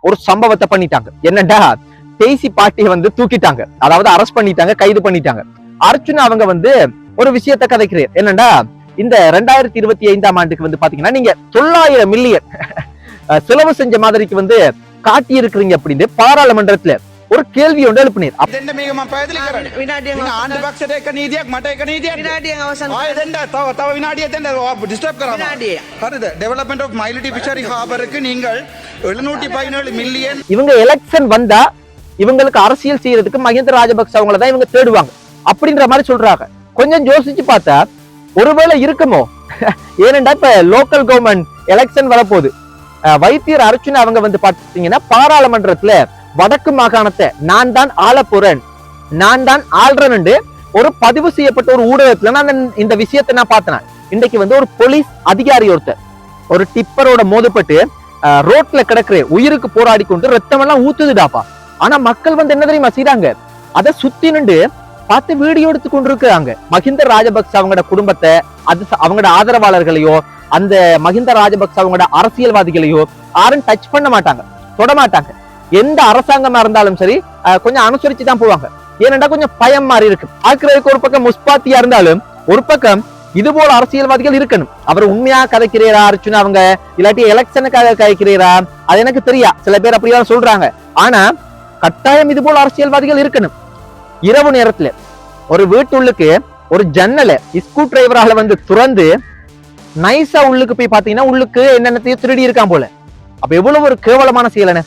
ஒரு சம்பவத்தை பண்ணிட்டாங்க. என்னடா, டெய்சி பாட்டியை வந்து தூக்கிட்டாங்க, அதாவது அரெஸ்ட் பண்ணிட்டாங்க, கைது பண்ணிட்டாங்க. அர்ச்சுனா அவங்க வந்து ஒரு விஷயத்த கதைக்கிறேன். என்னடா, இந்த 2025ஆம் ஆண்டுக்கு வந்து பாத்தீங்கன்னா நீங்க 900 மில்லியன் செலவு செஞ்ச மாதிரிக்கு வந்து காட்டி இருக்கிறீங்க அப்படின்னு பாராளுமன்றத்துல ஒரு கேள்வி ஒன்று எழுப்பினீர். இவங்க எலெக்ஷன் வந்தா இவங்களுக்கு அரசியல் செய்யறதுக்கு மஹிந்த ராஜபக்ச அவங்கள தான் இவங்க தேடுவாங்க அப்படின்ற மாதிரி சொல்றாங்க. கொஞ்சம் யோசிச்சு பார்த்தா ஒருவேளை இருக்குமோ? ஏனென்றா இப்ப லோக்கல் கவர்மெண்ட் எலெக்ஷன் வரப்போகுது. வைத்தியர் அர்ச்சுனா அவங்க வந்து பாத்தீங்கன்னா பாராளுமன்றத்துல வடக்கு மாகாணத்தை நான் தான் ஆள போறேன், நான் தான் ஆள்றேன் ஒரு பதிவு செய்யப்பட்ட ஒரு ஊடகத்துல நான் இந்த விஷயத்தை நான் பார்த்தேன். இன்னைக்கு வந்து ஒரு போலீஸ் அதிகாரி ஒருத்தர் ஒரு டிப்பரோட மோதப்பட்டு ரோட்ல கிடக்குற உயிருக்கு போராடி கொண்டு ரத்தம் எல்லாம் ஊத்துதுடாப்பா. ஆனா மக்கள் வந்து என்ன தெரியுமா செய்றாங்க, அதை சுத்தி நின்று பார்த்து வீடியோ எடுத்து கொண்டிருக்கிறாங்க. மஹிந்த ராஜபக்ச அவங்களோட குடும்பத்தை, அது அவங்களோட ஆதரவாளர்களையோ அந்த மஹிந்த ராஜபக்ச அவங்களோட அரசியல்வாதிகளையோ யாரும் டச் பண்ண மாட்டாங்க, தொட மாட்டாங்க. எந்த அரசாங்கமா இருந்தாலும் சரி கொஞ்சம் அனுசரிச்சு தான் போவாங்க. ஏனென்றா கொஞ்சம் பயம் மாறி இருக்கு. ஆக்குறதுக்கு ஒரு பக்கம் முஸ்பாத்தியா இருந்தாலும் ஒரு பக்கம் இது போல அரசியல்வாதிகள் இருக்கணும். அவர் உண்மையா கதைக்கிறீரா அர்ச்சுனா அவங்க, இல்லாட்டி எலெக்ஷனுக்காக கதைக்கிறீரா அது எனக்கு தெரியா. சில பேர் அப்படிதான் சொல்றாங்க. ஆனா கட்டாயம் இது போல அரசியல்வாதிகள் இருக்கணும். இரவு நேரத்துல ஒரு வீட்டுள்ளுக்கு ஒரு ஜன்னலை ஸ்க்ரூ டிரைவரால வந்து துறந்து நைஸா உள்ளுக்கு போய் பாத்தீங்கன்னா உள்ளுக்கு என்னென்னத்தையும் திருடி இருக்கான் போல. அப்ப எவ்வளவு ஒரு கேவலமான செயலன.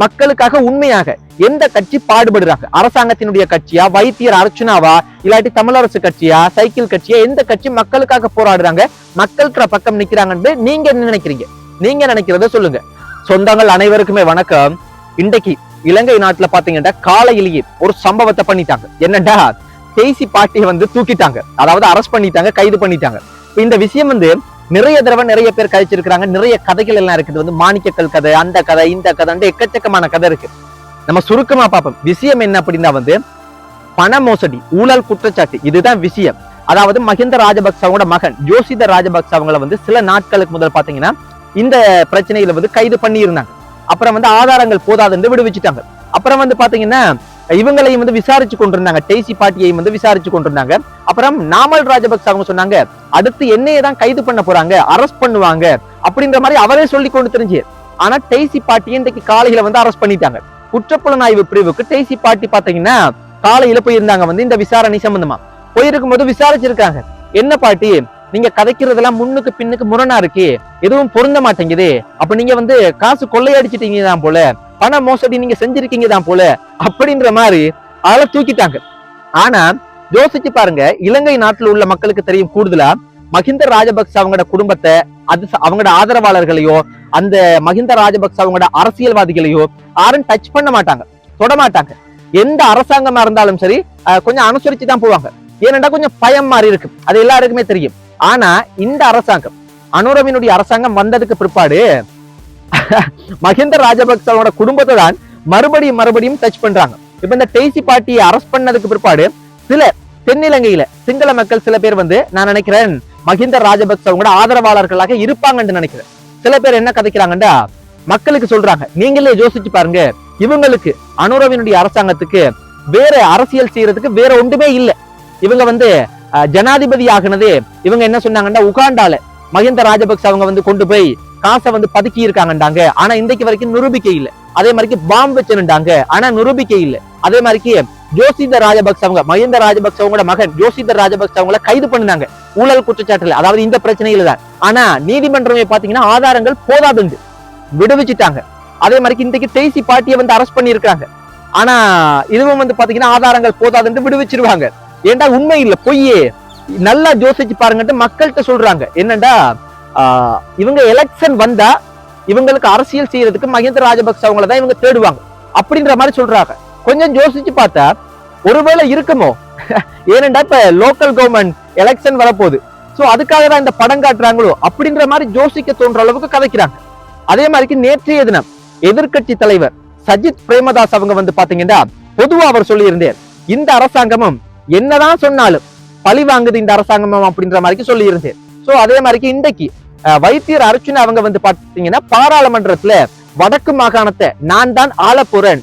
மக்களுக்காக உண்மையாக எந்த கட்சி பாடுபடுறாங்க? அரசாங்கத்தினுடைய கட்சியா, வைத்தியர் அர்ச்சுனாவா, இல்லாட்டி தமிழரசு கட்சியா, சைக்கிள் கட்சியா, எந்த கட்சி மக்களுக்காக போராடுறாங்க, மக்களுக்கு பக்கம் நிக்கிறாங்கன்னு நீங்க என்ன நினைக்கிறீங்க? நீங்க நினைக்கிறத சொல்லுங்க. சொந்தங்கள் அனைவருக்குமே வணக்கம். இன்றைக்கு இலங்கை நாட்டுல பாத்தீங்கன்னா காலையிலேயே ஒரு சம்பவத்தை பண்ணிட்டாங்க. என்னடா, டெய்சி பாட்டியை வந்து தூக்கிட்டாங்க, அதாவது அரெஸ்ட் பண்ணிட்டாங்க, கைது பண்ணிட்டாங்க. இந்த விஷயம் வந்து நிறைய தடவை நிறைய பேர் கழிச்சிருக்கிறாங்க. நிறைய கதைகள் எல்லாம் இருக்குது. வந்து மாணிக்கக்கல் கதை, அந்த கதை, இந்த கதை, எக்கச்சக்கமான கதை இருக்கு. நம்ம சுருக்கமா பார்ப்போம். விஷயம் என்ன அப்படின்னா வந்து பண மோசடி, ஊழல் குற்றச்சாட்டு, இதுதான் விஷயம். அதாவது மஹிந்த ராஜபக்சவோட மகன் ஜோசித ராஜபக்ச அவங்கள வந்து சில நாட்களுக்கு முதல் பாத்தீங்கன்னா இந்த பிரச்சனையில வந்து கைது பண்ணி இருந்தாங்க. அப்புறம் வந்து ஆதாரங்கள் போதாது என்று விடுவிச்சுட்டாங்க. அப்புறம் வந்து பாத்தீங்கன்னா இவங்களையும் வந்து விசாரிச்சு கொண்டிருந்தாங்க, டெய்சி பாட்டியையும் வந்து விசாரிச்சு கொண்டிருந்தாங்க. அப்புறம் நாமல் ராஜபக்ச அவங்க சொன்னாங்க அடுத்து என்னையே தான் கைது பண்ண போறாங்க, அரெஸ்ட் பண்ணுவாங்க அப்படின்ற மாதிரி அவரே சொல்லி கொண்டு தெரிஞ்சு. ஆனா டெய்சி பாட்டியை இன்றைக்கு காலையில வந்து அரெஸ்ட் பண்ணிட்டாங்க. குற்றப்புலனாய்வு பிரிவுக்கு டெய்சி பாட்டி பாத்தீங்கன்னா காலையில போயிருந்தாங்க. வந்து இந்த விசாரணை சம்பந்தமா போயிருக்கும் போது விசாரிச்சிருக்காங்க. என்ன பாட்டி, நீங்க கதைக்கிறதெல்லாம் முன்னுக்கு பின்னுக்கு முரணா இருக்கு, எதுவும் பொருந்த மாட்டேங்குது, அப்ப நீங்க வந்து காசு கொள்ளையடிச்சிட்டீங்க தான் போல, பண மோசடி நீங்க செஞ்சிருக்கீங்க தான் போல அப்படின்ற மாதிரி ஆள தூக்கிட்டாங்க. ஆனா யோசிச்சு பாருங்க, இலங்கை நாட்டில் உள்ள மக்களுக்கு தெரியும் கூடுதலா மஹிந்த ராஜபக்ச அவங்களோட குடும்பத்தை, அது அவங்களோட ஆதரவாளர்களையோ அந்த மஹிந்த ராஜபக்ச அவங்களோட அரசியல்வாதிகளையோ யாரும் டச் பண்ண மாட்டாங்க, தொட மாட்டாங்க. எந்த அரசாங்கமா இருந்தாலும் சரி கொஞ்சம் அனுசரிச்சு தான் போவாங்க. ஏனென்றா கொஞ்சம் பயம் மாறி இருக்கு, அது எல்லாருக்குமே தெரியும். ஆனா இந்த அரசாங்கம், அனுரவினுடைய அரசாங்கம் வந்ததுக்கு பிற்பாடு மஹிந்த ராஜபக்சவோட குடும்பத்தை தான் மறுபடியும் டச் பண்றாங்க. இப்ப இந்த டெய்சி பாட்டியை அரெஸ்ட் பண்ணதுக்கு பிற்பாடு சில தென்னிலங்கையில சிங்கள மக்கள் சில பேர் வந்து நான் நினைக்கிறேன் மஹிந்த ராஜபக்சவோட ஆதரவாளர்களாக இருப்பாங்கன்னு நினைக்கிறேன். சில பேர் என்ன கதைக்கிறாங்கண்டா மக்களுக்கு சொல்றாங்க, நீங்களே யோசிச்சு பாருங்க, இவங்களுக்கு அனுரவினுடைய அரசாங்கத்துக்கு வேற அரசியல் செய்யறதுக்கு வேற ஒன்றுமே இல்லை. இவங்க வந்து ஜனாதிபதி ஆகினது இவங்க என்ன சொன்னாங்கன்னா உகாண்டால மஹிந்த ராஜபக்ச அவங்க வந்து கொண்டு போய் காசை வந்து பதுக்கி இருக்காங்கண்டாங்க. ஆனா இன்றைக்கு வரைக்கும் நிரூபிக்கை இல்லை. அதே மாதிரி பாம்பு வச்சுட்டாங்க, ஆனா நிரூபிக்கை இல்லை. அதே மாதிரி ஜோசித ராஜபக்ச அவங்க, மஹிந்த ராஜபக்சவங்களோட மகன் ஜோசித ராஜபக்ச அவங்கள கைது பண்ணாங்க ஊழல் குற்றச்சாட்டுல, அதாவது இந்த பிரச்சனையில தான். ஆனா நீதிமன்றமே பாத்தீங்கன்னா ஆதாரங்கள் போதாதுண்டு விடுவிச்சுட்டாங்க. அதே மாதிரி இன்றைக்கு டெய்சி பாட்டியை வந்து அரெஸ்ட் பண்ணி இருக்காங்க. ஆனா இதுவும் வந்து பாத்தீங்கன்னா ஆதாரங்கள் போதாதுன்னு விடுவிச்சிருவாங்க. ஏன்டா உண்மை இல்ல, பொய்யே. நல்லா யோசிச்சு பாருங்கட்டு மக்கள்கிட்ட சொல்றாங்க. என்னண்டா இவங்க எலெக்ஷன் வந்தா இவங்களுக்கு அரசியல் செய்யறதுக்கு மஹிந்த ராஜபக்ச அவங்கள தான் இவங்க தேடுவாங்க அப்படின்ற மாதிரி சொல்றாங்க. கொஞ்சம் யோசிச்சு பார்த்தா ஒருவேளை இருக்குமோ? ஏனென்றா இப்ப லோக்கல் கவர்மெண்ட் எலெக்ஷன் வரப்போகுது. சோ அதுக்காக தான் இந்த படம் காட்டுறாங்களோ அப்படின்ற மாதிரி யோசிக்க தோன்ற அளவுக்கு கதைக்கிறாங்க. அதே மாதிரி நேற்றைய தினம் எதிர்கட்சி தலைவர் சஜித் பிரேமதாஸ் அவங்க வந்து பாத்தீங்கன்னா பொதுவா அவர் சொல்லியிருந்தார், இந்த அரசாங்கமும் என்னதான் சொன்னாலும் பழி வாங்குது இந்த அரசாங்கமும் அப்படின்ற மாதிரி சொல்லியிருந்தேன். சோ அதே மாதிரி இன்றைக்கு வைத்தியர் அர்ச்சுனா அவங்க வந்து பாத்தீங்கன்னா பாராளுமன்றத்துல வடக்கு மாகாணத்தை நான் தான் ஆள போறேன்,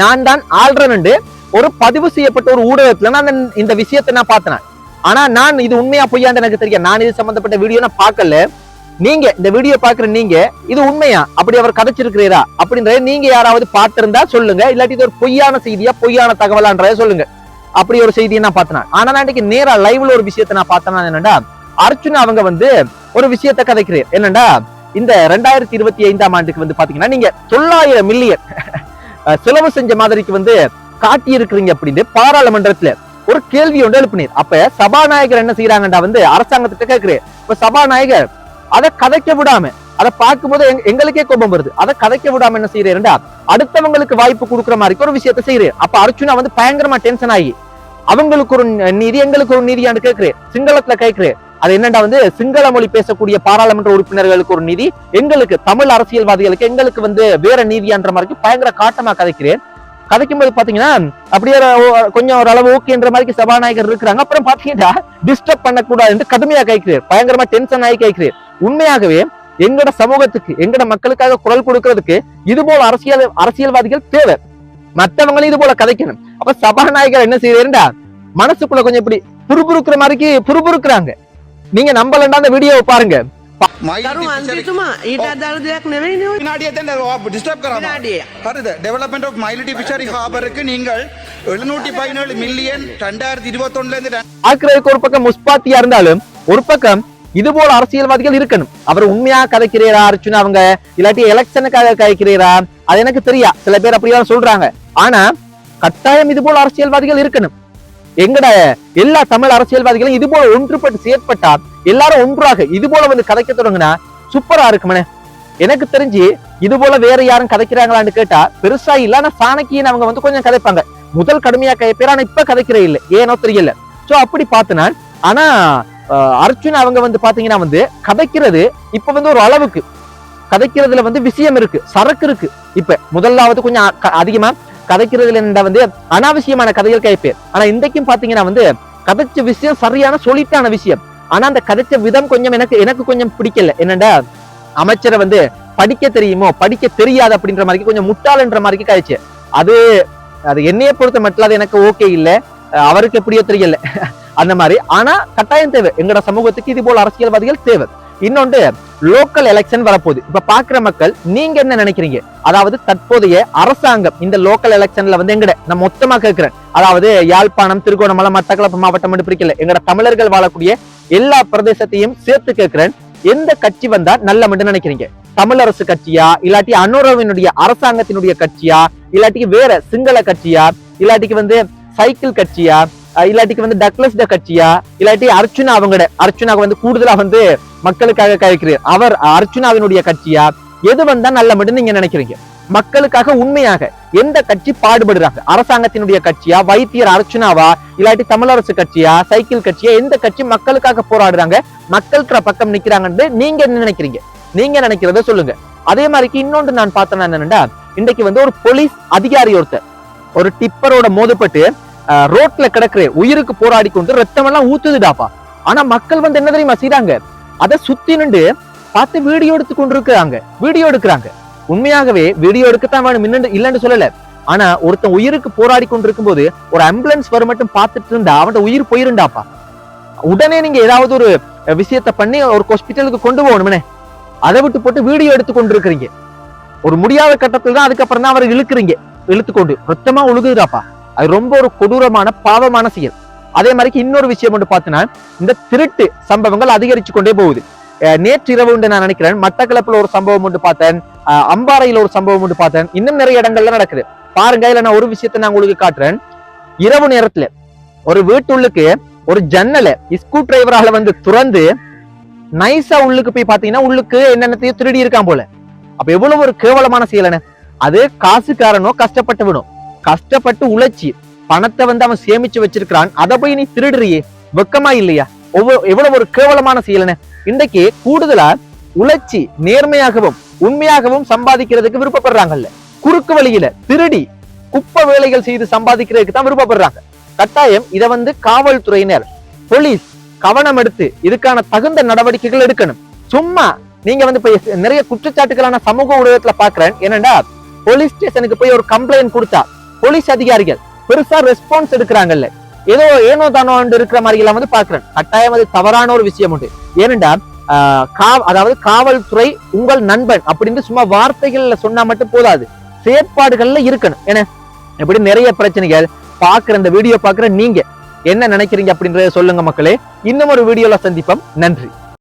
நான் தான் ஆள்றேன் ஒரு பதிவு செய்யப்பட்ட ஒரு ஊடகத்துல நான் இந்த விஷயத்தை நான் பார்த்தேன். ஆனா நான் இது உண்மையா பொய்யான்னு எனக்கு தெரியும். நான் இது சம்பந்தப்பட்ட வீடியோ நான் பார்க்கல. நீங்க இந்த வீடியோ பாக்குற நீங்க இது உண்மையா, அப்படி அவர் கதைச்சிருக்கிறீரா அப்படின்றத நீங்க யாராவது பார்த்திருந்தா சொல்லுங்க. இல்லாட்டி இது ஒரு பொய்யான செய்தியா, பொய்யான தகவலான்றத சொல்லுங்க. அப்படி ஒரு செய்தியை நான் பார்த்தேன். ஆனா நான் இன்னைக்கு நேரா லைவ்ல ஒரு விஷயத்தை நான் பார்த்தேன்னா என்னடா, அர்ச்சுனா அவங்க ஒரு விஷயத்தை கதைக்கிறேன். என்னடா, இந்த 2025ஆம் ஆண்டுக்கு பாத்தீங்கன்னா நீங்க 900 மில்லியன் செலவு செஞ்ச மாதிரிக்கு காட்டி இருக்கிறீங்க அப்படின்னு பாராளுமன்றத்துல ஒரு கேள்வி ஒன்று எழுப்பினீர். அப்ப சபாநாயகர் என்ன செய்யறாங்கடா, அரசாங்கத்திட்ட கேட்கிறேன். இப்ப சபாநாயகர் அதை கதைக்க விடாம, அதை பார்க்கும்போது எங்களுக்கே கோபம் வருது. அதை கதைக்க விடாம என்ன செய்யறேன்டா, அடுத்தவங்களுக்கு வாய்ப்பு கொடுக்குற மாதிரி ஒரு விஷயத்த செய்யறேன். அப்ப அர்ச்சுனா பயங்கரமா டென்ஷன் ஆகி அவங்களுக்கு ஒரு நீதி, எங்களுக்கு ஒரு நீதியான்னு கேட்கிறேன். சிங்களத்துல கேட்கிறேன். அது என்னடா, சிங்கள மொழி பேசக்கூடிய பாராளுமன்ற உறுப்பினர்களுக்கு ஒரு நீதி, எங்களுக்கு தமிழ் அரசியல்வாதிகளுக்கு எங்களுக்கு வேற நீதியான்ற மாதிரி பயங்கர காட்டமா கதைக்கிறேன். கதைக்கும் போது பாத்தீங்கன்னா அப்படியே கொஞ்சம் ஓரளவு ஓகேன்ற மாதிரி சபாநாயகர் இருக்கிறாங்க. அப்புறம் பாத்தீங்கன்னா டிஸ்டர்ப் பண்ணக்கூடாது கடுமையா கேட்கிறேன். பயங்கரமா டென்ஷன் ஆகி கேட்கிறேன். உண்மையாகவே எங்கட சமூகத்துக்கு, எங்கட மக்களுக்காக குரல் கொடுக்கறதுக்கு இது போல அரசியல்வாதிகள் தேவை. மற்றவங்களும் இது போல கதைக்கணும். அப்ப சபாநாயகர் என்ன செய்யறா, மனசுக்குள்ள கொஞ்சம் இப்படி புறுபுறுக்கிற மாதிரி புறுபுறுக்குறாங்க. நீங்க நம்பலண்டா அந்த வீடியோவை பாருங்க. டெவலப்மெண்ட் ஆஃப் மைலிட்டி ஃபிஷரி ஹார்பருக்கு நீங்கள் 717 மில்லியன் 2021 ஆக்குறதுக்கு ஒரு பக்கம் முஸ்பாத்தியா இருந்தாலும், ஒரு பக்கம் இது போல அரசியல்வாதிகள் இருக்கணும். அவர் உண்மையா கதைக்கிறீரா அர்ச்சுனா அவங்க, இல்லாட்டி எலெக்ஷனுக்காக கதைக்கிறீரா, அது எனக்கு தெரியா. சில பேர் அப்படிதான் சொல்றாங்க. ஆனா கட்டாயம் இது போல அரசியல்வாதிகள் இருக்கணும். எங்கட எல்லா தமிழ் அரசியல்வாதிகளும் இது போல ஒன்றுபட்டு செயற்பட்டா, எல்லாரும் ஒன்றாக இது போல கதைக்க தொடங்கினா சூப்பரா இருக்குமே. எனக்கு தெரிஞ்சு இது போல வேற யாரும் கதைக்கிறாங்களான்னு கேட்டா பெருசா இல்ல. ஆனா சாணக்கியன் அவங்க கொஞ்சம் கதைப்பாங்க. முதல் கடுமையா கதைப்பேர், ஆனா இப்ப கதைக்கிறே இல்லை, ஏனோ தெரியல. சோ அப்படி பார்த்தனா, ஆனா அர்ச்சுனா அவங்க பாத்தீங்கன்னா கதைக்கிறது இப்ப ஒரு அளவுக்கு கதைக்கிறதுல விஷயம் இருக்கு, சரக்கு இருக்கு. இப்ப முதலாவது கொஞ்சம் அதிகமா கதைக்கிறதுல என்ன அனாவசியமான கதைகள் கைப்பேர். ஆனா இன்றைக்கும் பாத்தீங்கன்னா கதைச்ச விஷயம் சரியான சொல்லிட்டான விஷயம். ஆனா அந்த கதைச்ச விதம் கொஞ்சம் எனக்கு கொஞ்சம் பிடிக்கல. என்னடா, அமைச்சரை படிக்க தெரியுமோ படிக்க தெரியாது அப்படின்ற மாதிரி கொஞ்சம் முட்டாள்ன்ற மாதிரி கதைச்சு. அது என்னைய பொறுத்த மட்டும் அது எனக்கு ஓகே இல்ல, அவருக்கு எப்படியோ தெரியல அந்த மாதிரி. ஆனா கட்டாயம் தேவை, எங்கட சமூகத்துக்கு இது போல அரசியல்வாதிகள் தேவை. இன்னொன்று, லோக்கல் எலெக்ஷன் வரப்போகுது. இப்ப பாக்குற மக்கள் நீங்க என்ன நினைக்கிறீங்க? அதாவது தற்போதைய அரசாங்கம் இந்த லோக்கல் எலெக்ஷன்ல எங்கட நான் மொத்தமா கேட்கிறேன், அதாவது யாழ்ப்பாணம், திருகோணமலை, மட்டக்களப்பு மாவட்டம் என்று பிரிக்கல, எங்கட தமிழர்கள் வாழக்கூடிய எல்லா பிரதேசத்தையும் சேர்த்து கேட்கிறேன். எந்த கட்சி வந்தா நல்ல மட்டும் நினைக்கிறீங்க? தமிழரசு கட்சியா, இல்லாட்டி அனுரவினுடைய அரசாங்கத்தினுடைய கட்சியா, இல்லாட்டிக்கு வேற சிங்கள கட்சியா, இல்லாட்டிக்கு சைக்கிள் கட்சியா, இல்லாட்டிக்கு டக்ளஸ் கட்சியா, இல்லாட்டி அர்ச்சுனாவுக்கு கூடுதலா மக்களுக்காக கழிக்கிறார் அவர் அர்ச்சுனாவினுடைய கட்சியா, எது வந்தா நல்ல மட்டும் நீங்க நினைக்கிறீங்க? மக்களுக்காக உண்மையாக எந்த கட்சி பாடுபடுறாங்க? அரசாங்கத்தினுடைய கட்சியா, வைத்தியர் அர்ச்சுனாவா, இல்லாட்டி தமிழரசு கட்சியா, சைக்கிள் கட்சியா, எந்த கட்சி மக்களுக்காக போராடுறாங்க, மக்களுக்கு பக்கம் நிக்கிறாங்கன்னு நீங்க என்ன நினைக்கிறீங்க? நீங்க நினைக்கிறத சொல்லுங்க. அதே மாதிரி இன்னொன்று நான் பார்த்தேன் என்னன்னா, இன்னைக்கு ஒரு போலீஸ் அதிகாரி ஒருத்தர் ஒரு டிப்பரோட மோதப்பட்டு ரோட்ல கிடக்குற உயிருக்கு போராடி கொண்டு ரத்தம் எல்லாம் ஊத்துதுடாப்பா. ஆனா மக்கள் என்ன தெரியுமா செய்றாங்க? அதை சுத்தி நின்று பார்த்து வீடியோ எடுத்து கொண்டிருக்கிறாங்க, வீடியோ எடுக்கிறாங்க. உண்மையாகவே வீடியோ எடுக்கத்தான் வேணும், இல்லன்னு சொல்லல. ஆனா ஒருத்தன் உயிருக்கு போராடி கொண்டிருக்கும் போது ஒரு ஆம்புலன்ஸ் வர மட்டும் பார்த்துட்டு இருந்தா அவன் உயிர் போயிருண்டாப்பா. உடனே நீங்க ஏதாவது ஒரு விஷயத்த பண்ணி ஒரு ஹாஸ்பிட்டலுக்கு கொண்டு போகணுமே, அதை விட்டு போட்டு வீடியோ எடுத்து கொண்டிருக்கிறீங்க. ஒரு முடியாத கட்டத்துல தான் அதுக்கப்புறம் தான் அவர் இழுத்துக்கொண்டு ரத்தமா ஒழுகுறாப்பா. அது ரொம்ப ஒரு கொடூரமான பாவமான செயல். அதே மாதிரி இன்னொரு விஷயம் ஒன்று பார்த்தீங்கன்னா, இந்த திருட்டு சம்பவங்கள் அதிகரிச்சு கொண்டே போகுது. நேற்று இரவு நான் நினைக்கிறேன் மட்டக்களப்புல ஒரு சம்பவம் ஒன்று பார்த்தேன், அம்பாறையில ஒரு சம்பவம் ஒன்று பார்த்தேன், இன்னும் நிறைய இடங்கள்ல நடக்குது பாருங்க. இல்ல நான் ஒரு விஷயத்த நான் உங்களுக்கு காட்டுறேன். இரவு நேரத்துல ஒரு வீட்டுள்ளுக்கு ஒரு ஜன்னலை ஸ்க்ரூ டிரைவரால துறந்து நைஸா உள்ளுக்கு போய் பாத்தீங்கன்னா உள்ளுக்கு என்னென்னத்தையும் திருடி இருக்கான் போல. அப்ப எவ்வளவு ஒரு கேவலமான செயலன. அது காசுக்காரனோ கஷ்டப்பட்டு விடும், கஷ்டப்பட்டு உழைச்சி பணத்தை அவன் சேமிச்சு வச்சிருக்கிறான், அதை போய் நீ திருடுறியே, வெக்கமா இல்லையா? எவ்வளவு ஒரு கேவலமான செயலன. இன்றைக்கு கூடுதலா உழைச்சி நேர்மையாகவும் உண்மையாகவும் சம்பாதிக்கிறதுக்கு விருப்பப்படுறாங்கல்ல, குறுக்கு வழியில திருடி குப்பை வேலைகள் செய்து சம்பாதிக்கிறதுக்கு தான் விருப்பப்படுறாங்க. கட்டாயம் இதை காவல்துறையினர், போலீஸ் கவனம் எடுத்து இதுக்கான தகுந்த நடவடிக்கைகள் எடுக்கணும். சும்மா நீங்க வந்து இப்ப நிறைய குற்றச்சாட்டுகளான சமூக ஊடகத்துல பாக்குறேன். என்னன்னா போலீஸ் ஸ்டேஷனுக்கு போய் ஒரு கம்ப்ளைண்ட் கொடுத்தா போலீஸ் அதிகாரிகள் பெருசா ரெஸ்பான்ஸ் எடுக்கிறாங்கல்ல, ஏனோ தானோ இருக்கிற மாதிரி எல்லாம் வந்து பாக்குறேன். கட்டாயம் அது தவறான ஒரு விஷயம் உண்டு. ஏனென்றா அதாவது காவல்துறை உங்கள் நண்பன் அப்படின்னு சும்மா வார்த்தைகள்ல சொன்னா மட்டும் போதாது, செயற்பாடுகள்ல இருக்கணும். ஏன்னா இப்படி நிறைய பிரச்சனைகள் பாக்குற இந்த வீடியோ பாக்குற நீங்க என்ன நினைக்கிறீங்க அப்படின்றத சொல்லுங்க மக்களே. இன்னும் ஒரு வீடியோல சந்திப்போம். நன்றி.